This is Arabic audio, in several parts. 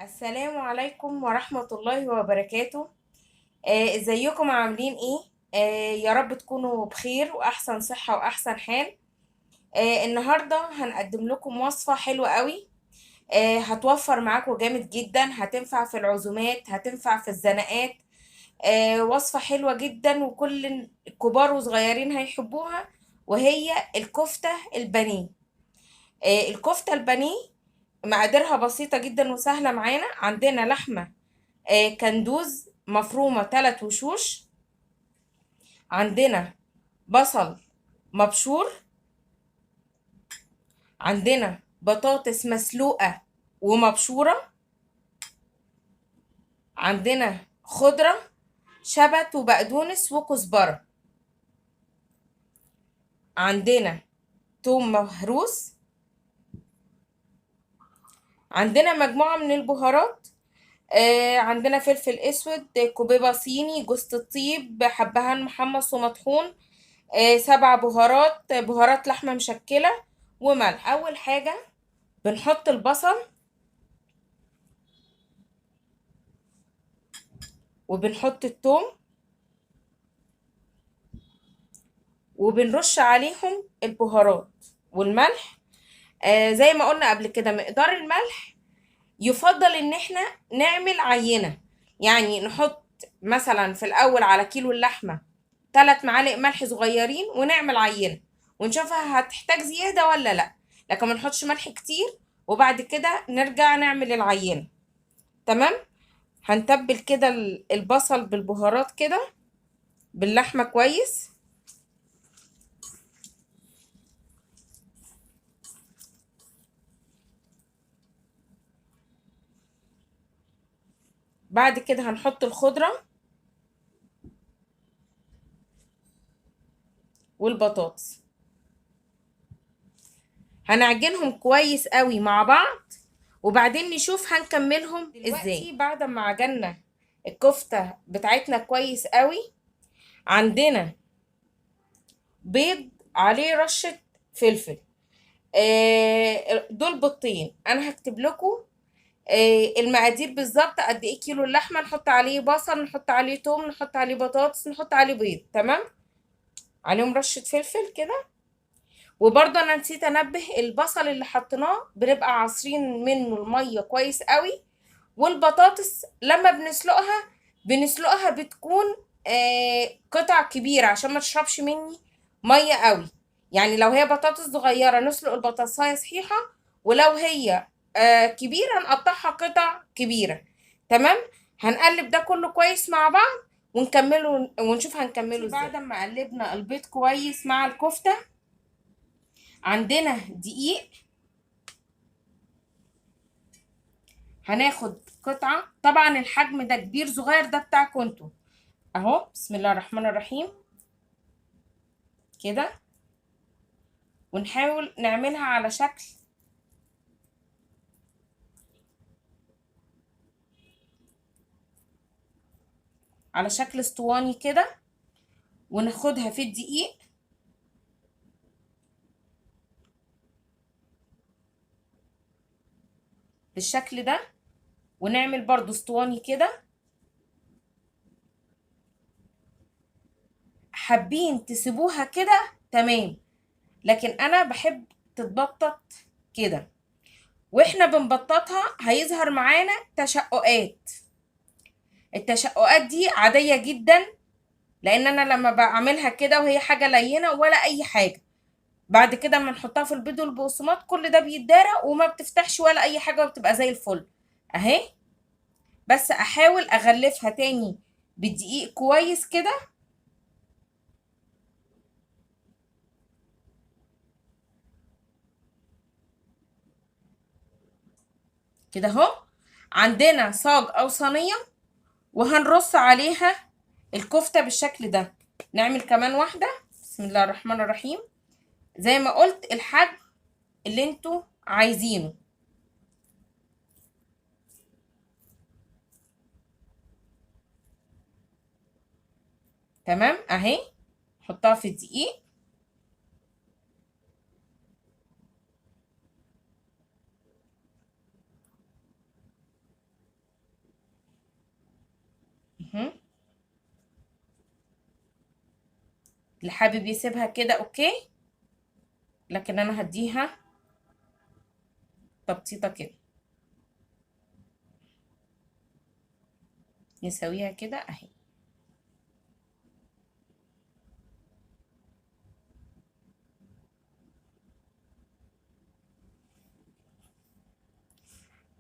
السلام عليكم ورحمة الله وبركاته. ازيكم عاملين ايه؟ يا رب تكونوا بخير واحسن صحة واحسن حال. النهاردة هنقدم لكم وصفة حلوة قوي. هتوفر معاكم جامد جدا، هتنفع في العزومات، هتنفع في الزنقات. وصفة حلوة جدا وكل الكبار وصغيرين هيحبوها، وهي الكفتة البانيه. الكفتة البانيه مقاديرها بسيطة جدا وسهلة معانا. عندنا لحمة كندوز مفرومة 3 وشوش. عندنا بصل مبشور. عندنا بطاطس مسلوقة ومبشورة. عندنا خضرة شبت وبقدونس وكزبرة. عندنا توم مهروس. عندنا مجموعة من البهارات. عندنا فلفل اسود، كوبيبة صيني، جوز الطيب، حبهان محمص ومطحون، 7 بهارات، بهارات لحمة مشكلة، وملح. أول حاجة بنحط البصل وبنحط الثوم وبنرش عليهم البهارات والملح. زي ما قلنا قبل كده، مقدار الملح يفضل ان احنا نعمل عينة. يعني نحط مثلا في الاول على كيلو اللحمة 3 معالق ملح صغيرين، ونعمل عينة ونشوفها هتحتاج زيادة ولا لا. لكن ما نحطش ملح كتير وبعد كده نرجع نعمل العينة. تمام. هنتبل كده البصل بالبهارات كده باللحمة كويس. بعد كده هنحط الخضرة والبطاطس، هنعجنهم كويس قوي مع بعض وبعدين نشوف هنكملهم ازاي. بعد ما عجنا الكفتة بتاعتنا كويس قوي، عندنا بيض عليه رشة فلفل. دول بيضتين. انا هكتب لكم المقادير بالظبط. قد ايه كيلو اللحمة، نحط عليه بصل، نحط عليه توم، نحط عليه بطاطس، نحط عليه بيض. تمام. عليهم رشة فلفل كده. وبرضه انا نسيت انبه، البصل اللي حطيناه بنبقى عصرين منه الميه كويس قوي. والبطاطس لما بنسلقها بتكون قطع كبيره عشان ما تشربش مني ميه قوي. يعني لو هي بطاطس صغيره نسلق البطاطسايه صحيحه، ولو هي كبيره نقطعها قطع كبيره. تمام. هنقلب ده كله كويس مع بعض ونكمله ونشوف هنكمله ازاي. بعد ما قلبنا البيض كويس مع الكفته، عندنا دقيق. هناخد قطعة، طبعا الحجم ده كبير صغير ده بتاعكم انتوا. اهو بسم الله الرحمن الرحيم كده. ونحاول نعملها على شكل اسطواني كده، وناخدها في الدقيق بالشكل ده، ونعمل برضو اسطواني كده. حابين تسيبوها كده تمام، لكن انا بحب تتبطط كده. واحنا بنبططها هيظهر معانا تشققات. التشققات دي عادية جدا، لان انا لما بعملها كده وهي حاجه لينه ولا اي حاجه، بعد كده اما نحطها في البيض والبقسماط كل ده بيتدارى وما بتفتحش ولا اي حاجه وبتبقى زي الفل اهي. بس احاول اغلفها تاني بالدقيق كويس كده كده اهو. عندنا صاج او صينيه وهنرص عليها الكفته بالشكل ده. نعمل كمان واحده. بسم الله الرحمن الرحيم. زي ما قلت الحجم اللي انتوا عايزينه. تمام اهي. حطها في الدقيق. مهم. اللي حابب يسيبها كده اوكي، لكن انا هديها تبسيطة كده، نسويها كده اهي.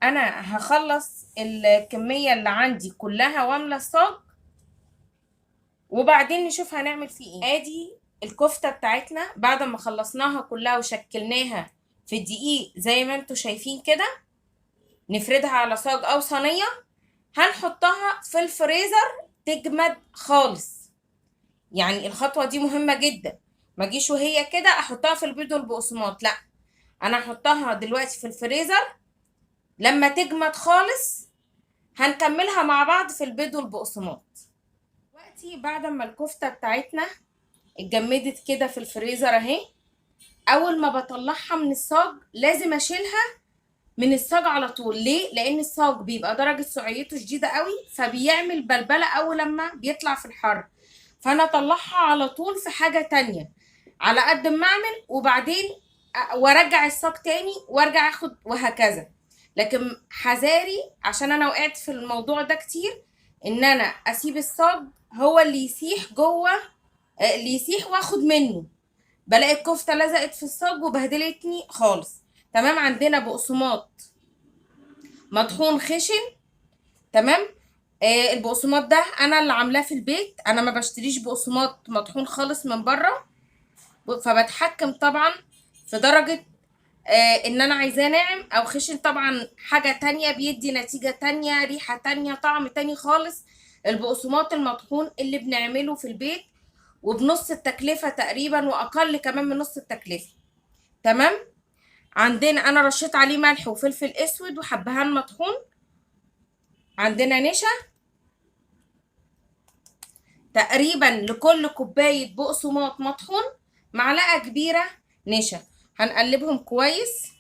انا هخلص الكمية اللي عندي كلها واملى الصاج، وبعدين نشوف هنعمل فيه ايه. ادي الكفتة بتاعتنا بعد ما خلصناها كلها وشكلناها في الدقيق زي ما انتوا شايفين كده، نفردها على صاج او صينية، هنحطها في الفريزر تجمد خالص. يعني الخطوة دي مهمة جدا، ما جيش وهي كده احطها في البيض والبقسماط، لا، انا احطها دلوقتي في الفريزر لما تجمد خالص هنكملها مع بعض في البيض والبقسماط. دلوقتي بعد ما الكفتة بتاعتنا اتجمدت كده في الفريزر اهي، اول ما بطلعها من الصاج لازم اشيلها من الصاج على طول. ليه؟ لان الصاج بيبقى درجة سعريته شديدة قوي، فبيعمل بلبلة اول لما بيطلع في الحر، فانا اطلعها على طول في حاجة تانية على قد ما اعمل، وبعدين وارجع الصاج تاني وارجع اخد وهكذا. لكن حذاري، عشان انا وقعت في الموضوع ده كتير، ان انا اسيب الصاج هو اللي يسيح جوه، اللي يسيح واخد منه، بلاقي الكفتة لزقت في الصاج وبهدلتني خالص. تمام. عندنا بقسماط مطحون خشن. تمام. البقسماط ده انا اللي عاملاه في البيت، انا ما بشتريش بقسماط مطحون خالص من بره، فبتحكم طبعا في درجة ان انا عايزاه ناعم او خشن. طبعا حاجة تانية بيدي نتيجة تانية، ريحة تانية، طعم تاني خالص. البقسماط المطحون اللي بنعمله في البيت وبنص التكلفة تقريبا، واقل كمان من نص التكلفة. تمام. عندنا انا رشيت عليه ملح وفلفل اسود وحبهان مطحون. عندنا نشا، تقريبا لكل كوباية بقسماط مطحون معلقة كبيرة نشا. هنقلبهم كويس.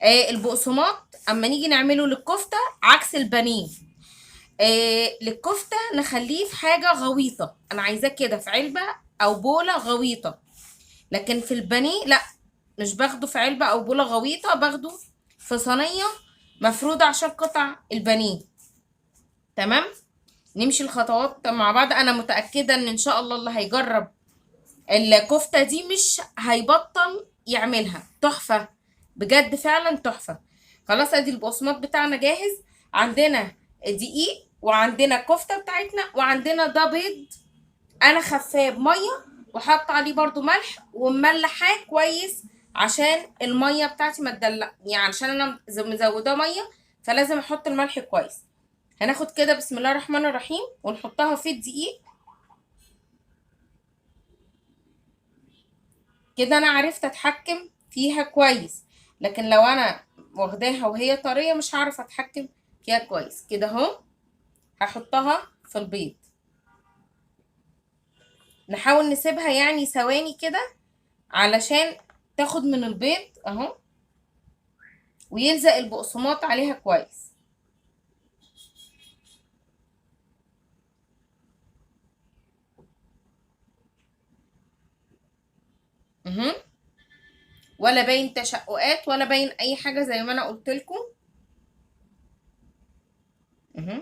البقسماط اما نيجي نعمله للكفتة عكس البانيه. للكفتة نخليه في حاجة غويطة، انا عايزاه كده في علبة او بولة غويطة. لكن في البانيه لا، مش باخده في علبة او بولة غويطة، باخده في صينية مفرودة عشان قطع البانيه. تمام. نمشي الخطوات مع بعض. انا متأكدة ان شاء الله اللي هيجرب الكفتة دي مش هيبطل يعملها، تحفة بجد، فعلا تحفة. خلاص ادي البقسماط بتاعنا جاهز. عندنا دقيق وعندنا الكفتة بتاعتنا وعندنا ده بيض انا خفاه بمية وحط عليه برضو ملح ومملحاه كويس، عشان المية بتاعتي ما تدلق، يعني عشان انا مزوداه مية فلازم احط الملح كويس. هناخد كده بسم الله الرحمن الرحيم ونحطها في الدقيق كده، انا عرفت اتحكم فيها كويس. لكن لو انا واخداها وهي طرية مش هعرف اتحكم فيها كويس كده اهو. هحطها في البيض، نحاول نسيبها يعني ثواني كده علشان تاخد من البيض اهو، ويلزق البقسماط عليها كويس. اهو، ولا باين تشققات ولا باين اي حاجة زي ما انا قلت لكم. اهو.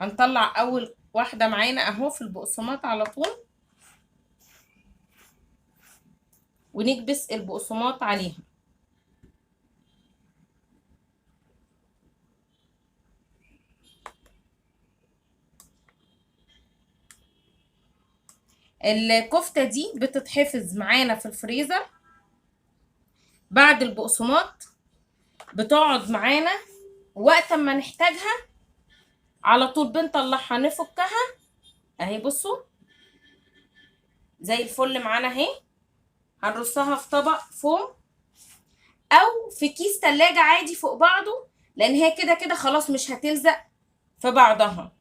هنطلع اول واحدة معانا اهو في البقسماط على طول، ونكبس البقسماط عليها. الكفتة دي بتتحفظ معانا في الفريزر بعد البقسماط، بتقعد معانا وقت ما نحتاجها على طول بنطلعها نفكها اهي. بصوا زي الفل معانا اهي. هنرصها في طبق فوم. او في كيس تلاجة عادي فوق بعضه، لان هي كده كده خلاص مش هتلزق في بعضها.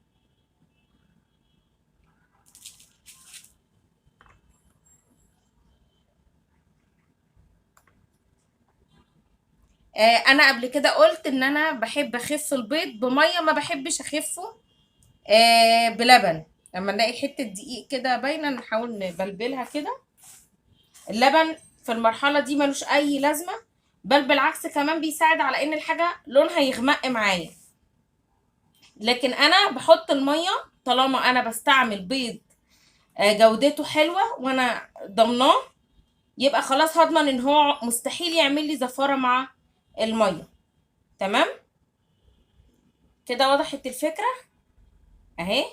انا قبل كده قلت ان انا بحب اخف البيض بميه، ما بحبش اخفه بلبن. لما نلاقي حته دقيق كده باينه نحاول نبلبلها كده. اللبن في المرحله دي ملوش اي لازمه، بل بالعكس كمان بيساعد على ان الحاجه لونها يغمق معايا. لكن انا بحط الميه طالما انا بستعمل بيض جودته حلوه وانا ضمناه، يبقى خلاص هضمن ان هو مستحيل يعمل لي زفاره مع الميه. تمام كده وضحت الفكره اهي.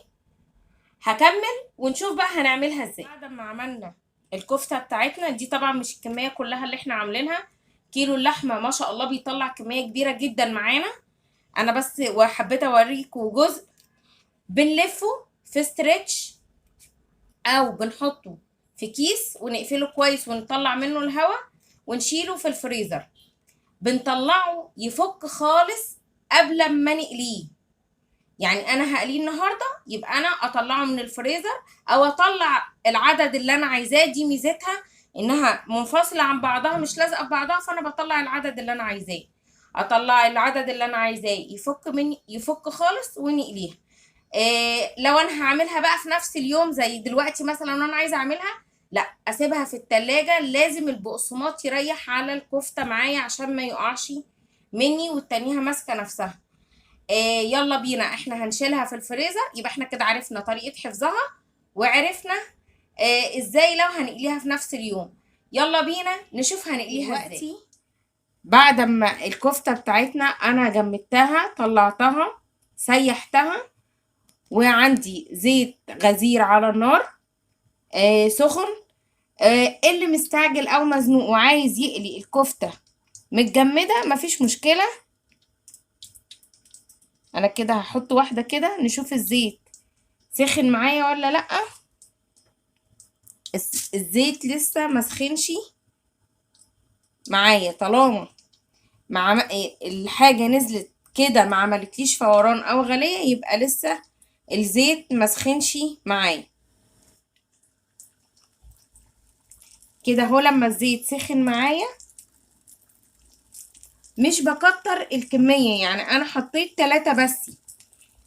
هكمل ونشوف بقى هنعملها ازاي. بعد ما عملنا الكفته بتاعتنا دي، طبعا مش الكميه كلها اللي احنا عاملينها، كيلو اللحمه ما شاء الله بيطلع كميه كبيره جدا معانا. انا بس وحبيت اوريكم جزء. بنلفه في ستريتش او بنحطه في كيس ونقفله كويس ونطلع منه الهواء ونشيله في الفريزر. بنطلعه يفك خالص قبل ما نقليه. يعني انا هقليه النهارده، يبقى انا اطلعه من الفريزر او اطلع العدد اللي انا عايزاه. دي ميزتها انها منفصله عن بعضها مش لازقه في بعضها، فانا بطلع العدد اللي انا عايزاه. اطلع العدد اللي انا عايزاه يفك خالص ونقليها. لو انا هعملها بقى في نفس اليوم زي دلوقتي مثلا وانا عايزه اعملها، لا اسيبها في التلاجة. لازم البقسماط يريح على الكفته معايا عشان ما يقعش مني وتتنيها ماسكه نفسها. يلا بينا احنا هنشيلها في الفريزر. يبقى احنا كده عرفنا طريقة حفظها، وعرفنا ازاي لو هنقليها في نفس اليوم. يلا بينا نشوف هنقليها ازاي. بعد ما الكفتة بتاعتنا انا جمدتها طلعتها سيحتها، وعندي زيت غزير على النار سخن. اللي مستعجل او مزنوق وعايز يقلي الكفتة متجمدة مفيش مشكلة. انا كده هحط واحدة كده نشوف الزيت سخن معايا ولا لأ. الزيت لسه مسخنش معايا. طالما مع الحاجة نزلت كده ما عملتليش فوران او غلية، يبقى لسه الزيت مسخنش معايا. كده اهو لما الزيت سخن معايا مش بكتر الكمية. يعني انا حطيت 3 بس،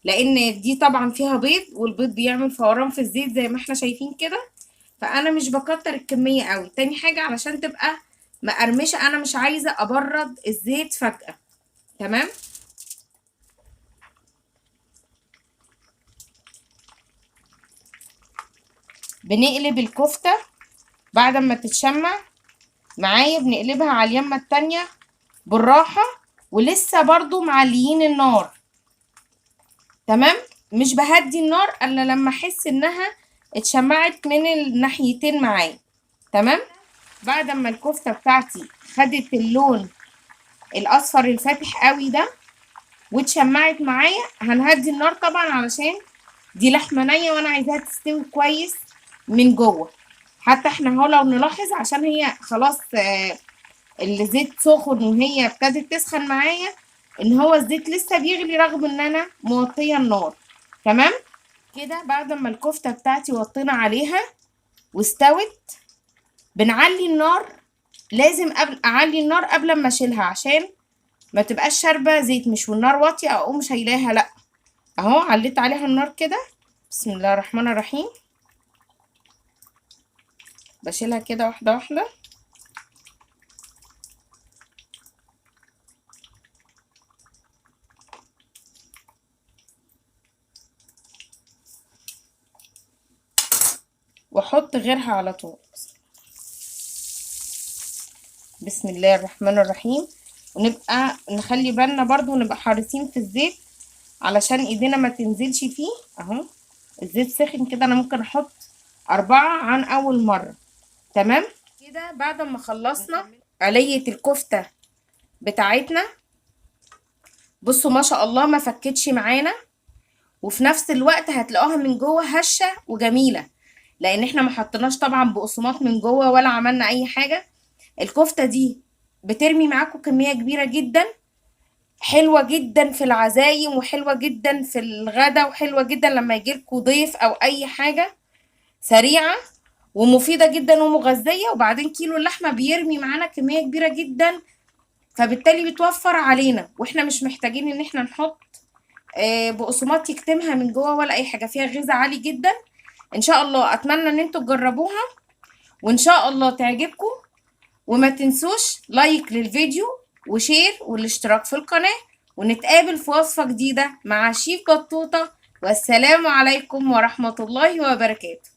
لان دي طبعا فيها بيض والبيض بيعمل فوران في الزيت زي ما احنا شايفين كده. فانا مش بكتر الكمية قوي. تاني حاجة علشان تبقى مقرمشة، انا مش عايزة ابرد الزيت فجأة. تمام. بنقلب الكفتة بعد ما تتشمع معايا، بنقلبها على اليمة التانية بالراحة ولسه برضو معليين النار. تمام. مش بهدي النار الا لما احس انها اتشمعت من الناحيتين معايا. تمام. بعد ما الكفتة بتاعتي خدت اللون الاصفر الفاتح قوي ده واتشمعت معايا، هنهدي النار طبعا علشان دي لحمة نية وانا عايزاها تستوي كويس من جوه. حتى احنا اهو لو نلاحظ عشان هي خلاص الزيت سخن وهي ابتدت تسخن معايا، ان هو الزيت لسه بيغلي رغم ان انا موطيه النار. تمام كده. بعد ما الكفته بتاعتي وطينا عليها واستوت، بنعلي النار. لازم اعلي النار قبل ما اشيلها عشان ما تبقاش شاربه زيت، مش والنار واطيه اقوم شايلاها، لا. اهو عليت عليها النار كده. بسم الله الرحمن الرحيم. بشيلها كده واحده واحده. واحط غيرها على طول. بسم الله الرحمن الرحيم. ونبقى نخلي بالنا برضو ونبقى حريصين في الزيت علشان ايدينا ما تنزلش فيه. اهو الزيت سخن كده، انا ممكن احط 4 عن اول مرة. تمام كده. بعد ما خلصنا قلية الكفتة بتاعتنا، بصوا ما شاء الله ما فكتش معانا، وفي نفس الوقت هتلاقوها من جوه هشة وجميلة، لان احنا ما حطيناش طبعا بقسماط من جوه ولا عملنا اي حاجة. الكفتة دي بترمي معاكم كمية كبيرة جدا، حلوة جدا في العزايم وحلوة جدا في الغدا وحلوة جدا لما يجيلكوا ضيف او اي حاجة، سريعة ومفيدة جدا ومغذية. وبعدين كيلو اللحمة بيرمي معانا كمية كبيرة جدا، فبالتالي بتوفر علينا واحنا مش محتاجين ان احنا نحط بقسماط يكتمها من جوه ولا اي حاجة، فيها غذاء عالي جدا. ان شاء الله اتمنى ان انتوا تجربوها وان شاء الله تعجبكم. وما تنسوش لايك للفيديو وشير والاشتراك في القناة، ونتقابل في وصفة جديدة مع شيف بطوطة. والسلام عليكم ورحمة الله وبركاته.